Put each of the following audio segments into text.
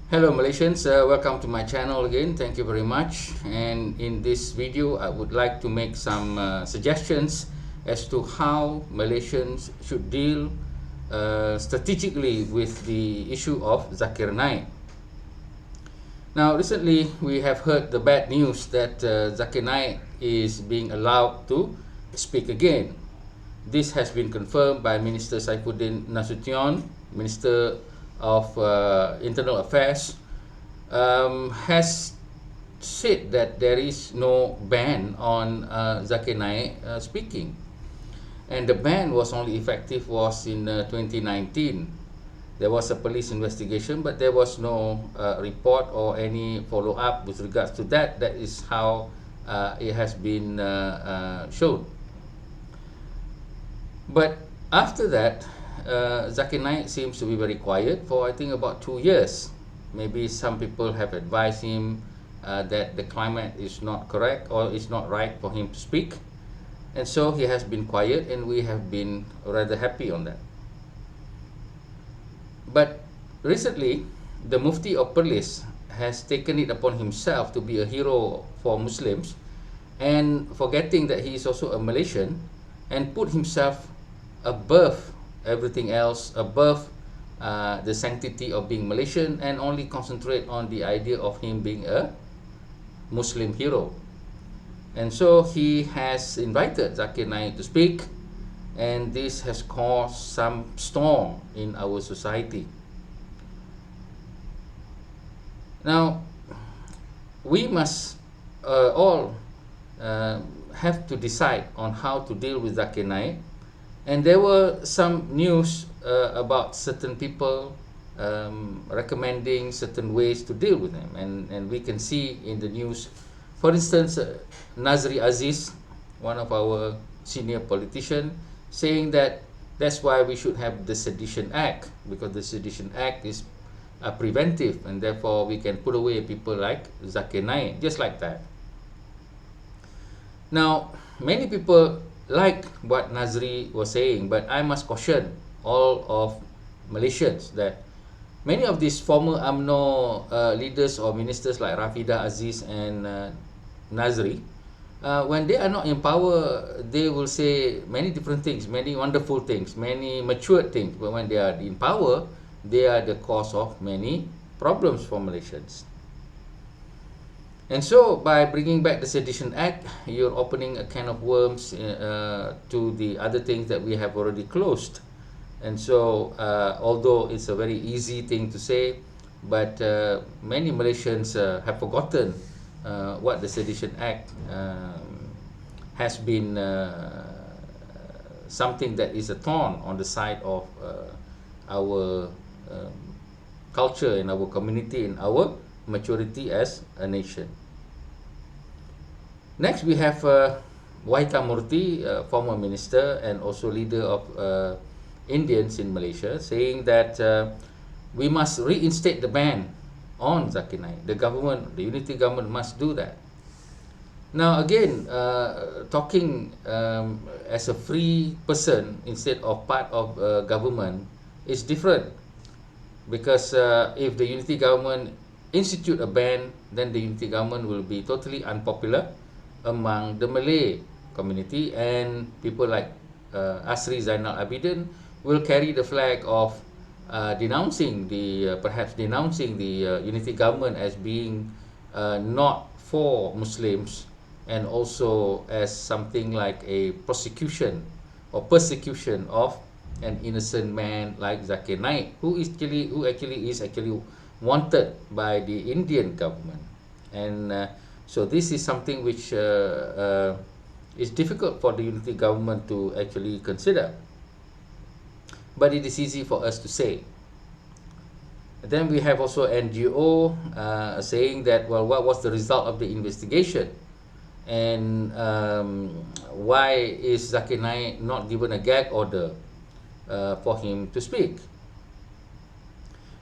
Hello Malaysians, welcome to my channel again. Thank you very much. And in this video, I would like to make some suggestions as to how Malaysians should deal strategically with the issue of Zakir Naik. Now, recently we have heard the bad news that Zakir Naik is being allowed to speak again. This has been confirmed by Minister Saifuddin Nasution, Minister of Internal Affairs, has said that there is no ban on Zakir Naik speaking, and the ban was only effective in 2019. There was a police investigation, but there was no report or any follow-up with regards to that. That is how it has been shown. But after that, Zakir Naik seems to be very quiet for I think about 2 years. Maybe some people have advised him that the climate is not correct or is not right for him to speak, and so he has been quiet, and we have been rather happy on that. But recently, the Mufti of Perlis has taken it upon himself to be a hero for Muslims, and forgetting that he is also a Malaysian, and put himself above everything else, above the sanctity of being Malaysian, and only concentrate on the idea of him being a Muslim hero. And so he has invited Zakir Naik to speak, and this has caused some storm in our society. Now, we must all have to decide on how to deal with Zakir Naik. And there were some news about certain people recommending certain ways to deal with him, and we can see in the news, for instance, Nazri Aziz, one of our senior politicians, saying that that's why we should have the Sedition Act, because the Sedition Act is preventive, and therefore we can put away people like Zakir Naik, just like that. Now, many people like what Nazri was saying, but I must caution all of Malaysians that many of these former UMNO leaders or ministers like Rafida Aziz and Nazri, when they are not in power, they will say many different things, many wonderful things, many mature things, but when they are in power, they are the cause of many problems for Malaysians. And so, by bringing back the Sedition Act, you're opening a can of worms to the other things that we have already closed. And so, although it's a very easy thing to say, but many Malaysians have forgotten what the Sedition Act has been something that is a thorn on the side of our culture, in our community, in our maturity as a nation. Next, we have Wahida Murty, former minister and also leader of Indians in Malaysia, saying that we must reinstate the ban on Zakir Naik. The government, the unity government, must do that. Now, again, talking as a free person instead of part of government is different, because if the unity government institute a ban, then the unity government will be totally unpopular among the Malay community, and people like Asri Zainal Abidin will carry the flag of denouncing the perhaps denouncing the unity government as being not for Muslims, and also as something like a prosecution or persecution of an innocent man like Zakir Naik, who actually is wanted by the Indian government. And so this is something which is difficult for the unity government to actually consider, but it is easy for us to say. Then we have also NGO saying that, well, what was the result of the investigation, and why is Zakir Naik not given a gag order for him to speak?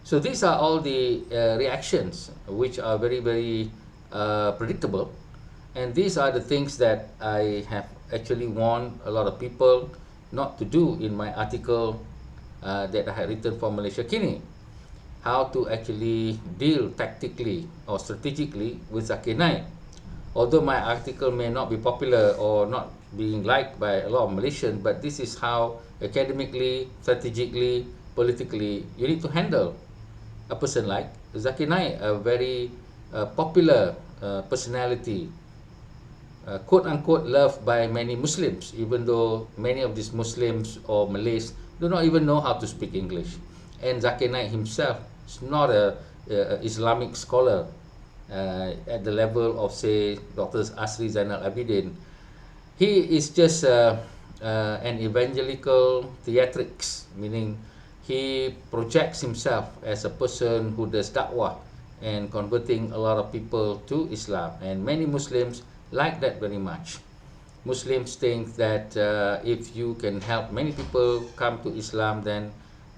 So these are all the reactions which are very, very predictable, and these are the things that I have actually warned a lot of people not to do in my article that I had written for Malaysia Kini. how to actually deal tactically or strategically with Zakir Naik. Although my article may not be popular or not being liked by a lot of Malaysians, but this is how academically, strategically, politically you need to handle a person like Zakir Naik, a very popular personality, quote unquote loved by many Muslims, even though many of these Muslims or Malays do not even know how to speak English. And Zakir Naik himself is not a Islamic scholar at the level of, say, Dr. Asri Zainal Abidin. He is just an evangelical theatrics, meaning he projects himself as a person who does da'wah and converting a lot of people to Islam. And many Muslims like that very much. Muslims think that if you can help many people come to Islam, then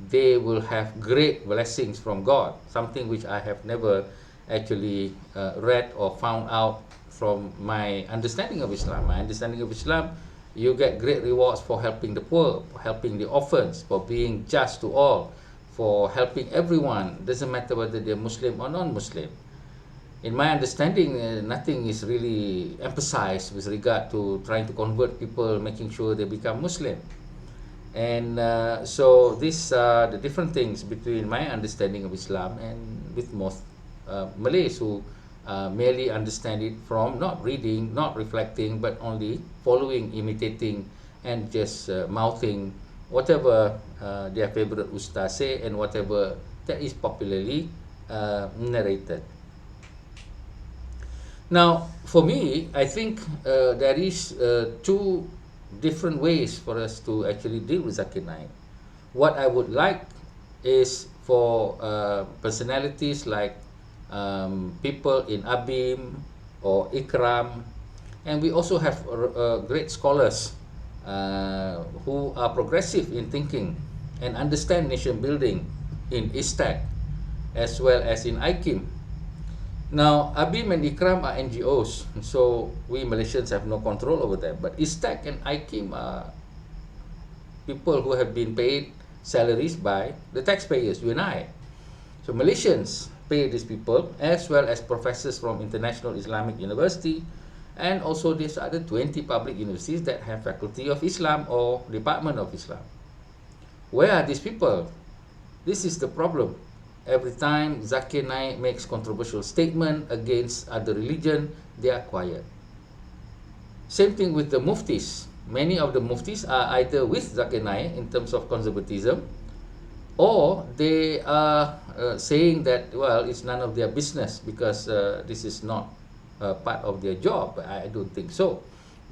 they will have great blessings from God, something which I have never actually read or found out from my understanding of Islam. My understanding of Islam, you get great rewards for helping the poor, for helping the orphans, for being just to all, for helping everyone, doesn't matter whether they're Muslim or non-Muslim. In my understanding, nothing is really emphasized with regard to trying to convert people, making sure they become Muslim. And so these are the different things between my understanding of Islam and with most Malays who merely understand it from not reading, not reflecting, but only following, imitating, and just mouthing whatever their favorite ustaz say and whatever that is popularly narrated. Now, for me, I think there is two different ways for us to actually deal with Zakir Naik. What I would like is for personalities like people in ABIM or IKRAM, and we also have great scholars who are progressive in thinking and understand nation building in ISTAC as well as in IKIM. Now, ABIM and IKRAM are NGOs, so we Malaysians have no control over them. But ISTAC and IKIM are people who have been paid salaries by the taxpayers, you and I. So Malaysians pay these people, as well as professors from International Islamic University, and also these other 20 public universities that have Faculty of Islam or Department of Islam. Where are these people? This is the problem. Every time Zakir Naik makes controversial statement against other religion, they are quiet. Same thing with the muftis. Many of the muftis are either with Zakir Naik in terms of conservatism, or they are saying that, well, it's none of their business because this is not part of their job. I don't think so,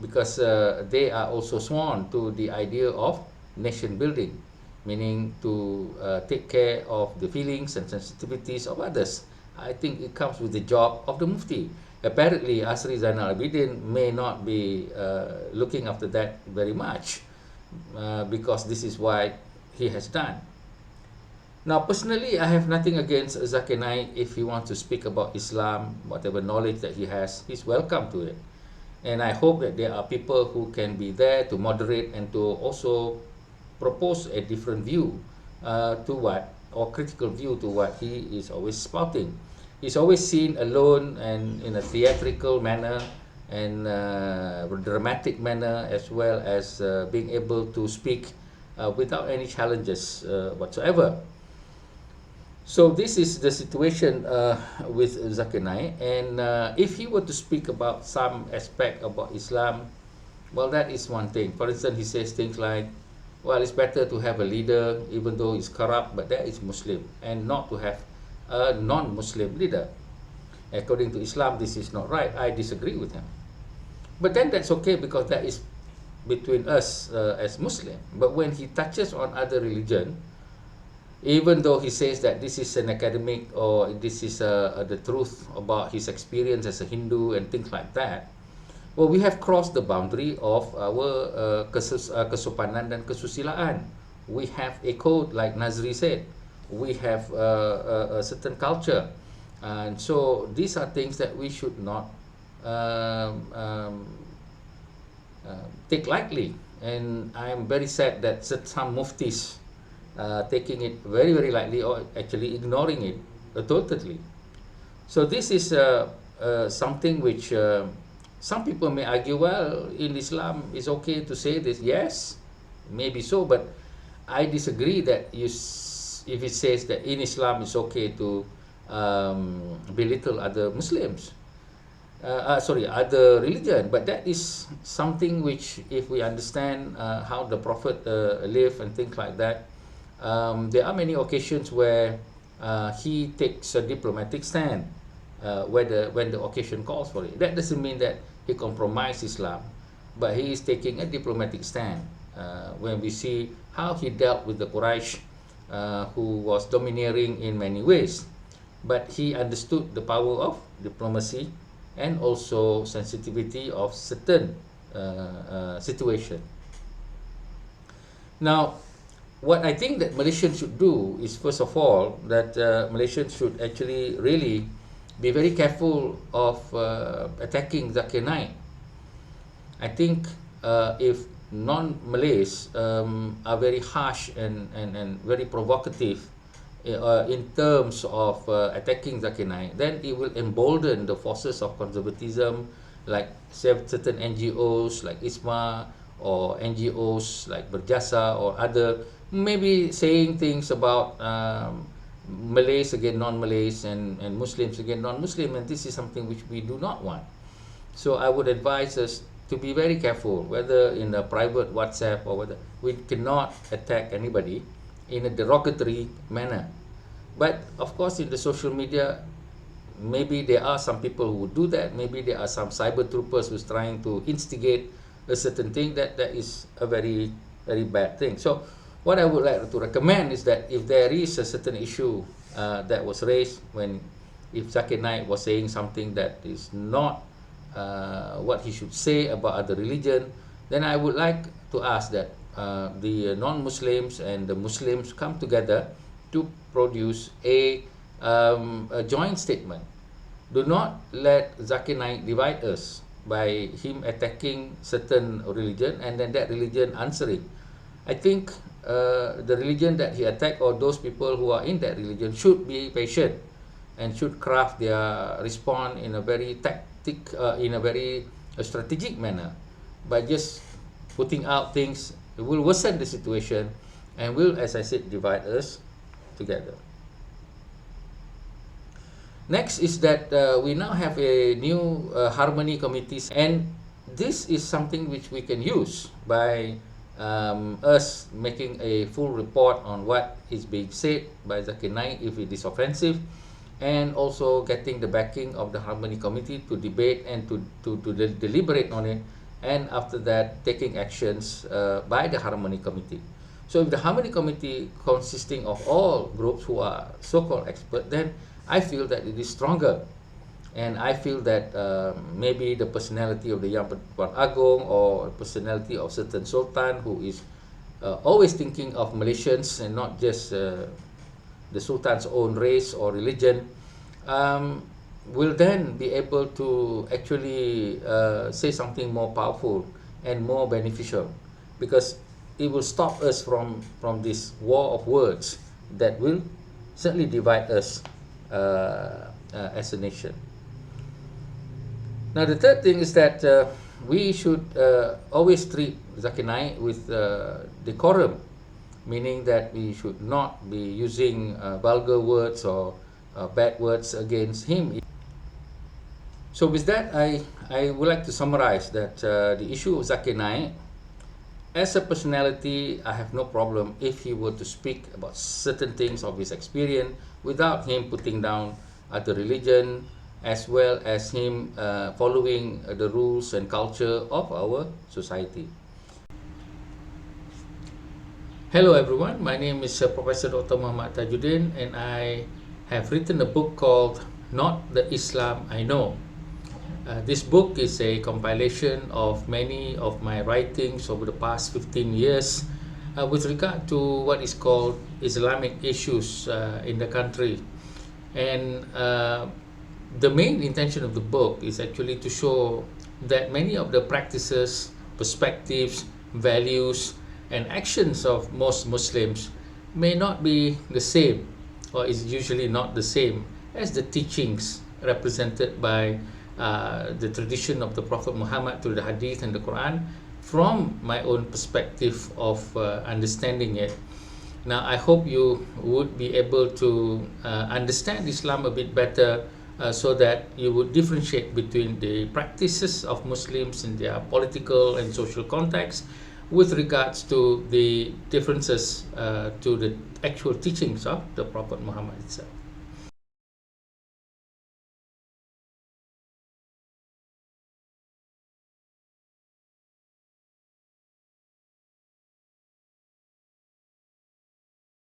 because they are also sworn to the idea of nation building, meaning to take care of the feelings and sensitivities of others. I think it comes with the job of the mufti. Apparently, Asri Zainal Abidin may not be looking after that very much because this is what he has done. Now, personally, I have nothing against Zakir Naik. If he wants to speak about Islam, whatever knowledge that he has, he's welcome to it. And I hope that there are people who can be there to moderate and to also propose a different view to what, or critical view to what he is always spouting. He's always seen alone and in a theatrical manner and dramatic manner, as well as being able to speak without any challenges whatsoever. So this is the situation with Zakir Naik, and if he were to speak about some aspect about Islam, well, that is one thing. For instance, he says things like, well, it's better to have a leader even though he's corrupt, but that is Muslim, and not to have a non-Muslim leader. According to Islam, this is not right. I disagree with him. But then that's okay, because that is between us as Muslim. But when he touches on other religion, even though he says that this is an academic or this is the truth about his experience as a Hindu and things like that, well, we have crossed the boundary of our kesopanan dan kesusilaan. We have a code, like Nazri said. We have a certain culture. And so these are things that we should not take lightly. And I'm very sad that some muftis taking it very, very lightly, or actually ignoring it totally. So this is something which some people may argue, well, in Islam it's okay to say this. Yes, maybe so, but I disagree that if it says that in Islam it's okay to belittle other Muslims, other religion. But that is something which, if we understand how the Prophet lived and things like that, there are many occasions where he takes a diplomatic stand when the occasion calls for it. That doesn't mean that he compromised Islam, but he is taking a diplomatic stand. When we see how he dealt with the Quraysh, who was domineering in many ways, but he understood the power of diplomacy and also sensitivity of certain situation. Now, what I think that Malaysians should do is, first of all, that Malaysians should actually really be very careful of attacking Zakir Naik. I think if non-Malays are very harsh and very provocative in terms of attacking Zakir Naik, then it will embolden the forces of conservatism, like certain NGOs like ISMA, or NGOs like Berjasa, or other, maybe saying things about Malays against non-Malays and Muslims against non-Muslim, and this is something which we do not want. So I would advise us to be very careful, whether in a private WhatsApp or whether we cannot attack anybody in a derogatory manner. But of course, in the social media, maybe there are some people who would do that. Maybe there are some cyber troopers who's trying to instigate a certain thing. That is a very, very bad thing. So what I would like to recommend is that if there is a certain issue that was raised, if Zakir Naik was saying something that is not what he should say about other religion, then I would like to ask that the non-Muslims and the Muslims come together to produce a joint statement. Do not let Zakir Naik divide us by him attacking certain religion and then that religion answering. I think the religion that he attacked, or those people who are in that religion, should be patient and should craft their response in a very strategic manner. By just putting out things, it will worsen the situation and will, as I said, divide us together. Next is that we now have a new harmony committees, and this is something which we can use by us making a full report on what is being said by Zakir Naik if it is offensive, and also getting the backing of the Harmony Committee to debate and to deliberate on it, and after that taking actions by the Harmony Committee. So if the Harmony Committee consisting of all groups who are so-called experts, then I feel that it is stronger. And I feel that maybe the personality of the Yang Pertuan Agong, or personality of certain Sultan who is always thinking of Malaysians and not just the Sultan's own race or religion, will then be able to actually say something more powerful and more beneficial, because it will stop us from this war of words that will certainly divide us as a nation. Now, the third thing is that we should always treat Zakir Naik with decorum, meaning that we should not be using vulgar words or bad words against him. So with that, I would like to summarize that the issue of Zakir Naik, as a personality, I have no problem if he were to speak about certain things of his experience without him putting down other religion, as well as him following the rules and culture of our society. Hello everyone, my name is Professor Dr. Muhammad Tajuddin, and I have written a book called Not the Islam I Know. This book is a compilation of many of my writings over the past 15 years with regard to what is called Islamic issues in the country. And the main intention of the book is actually to show that many of the practices, perspectives, values, and actions of most Muslims may not be the same, or is usually not the same as the teachings represented by the tradition of the Prophet Muhammad through the Hadith and the Quran, from my own perspective of understanding it. Now, I hope you would be able to understand Islam a bit better, so that you would differentiate between the practices of Muslims in their political and social context with regards to the differences to the actual teachings of the Prophet Muhammad itself.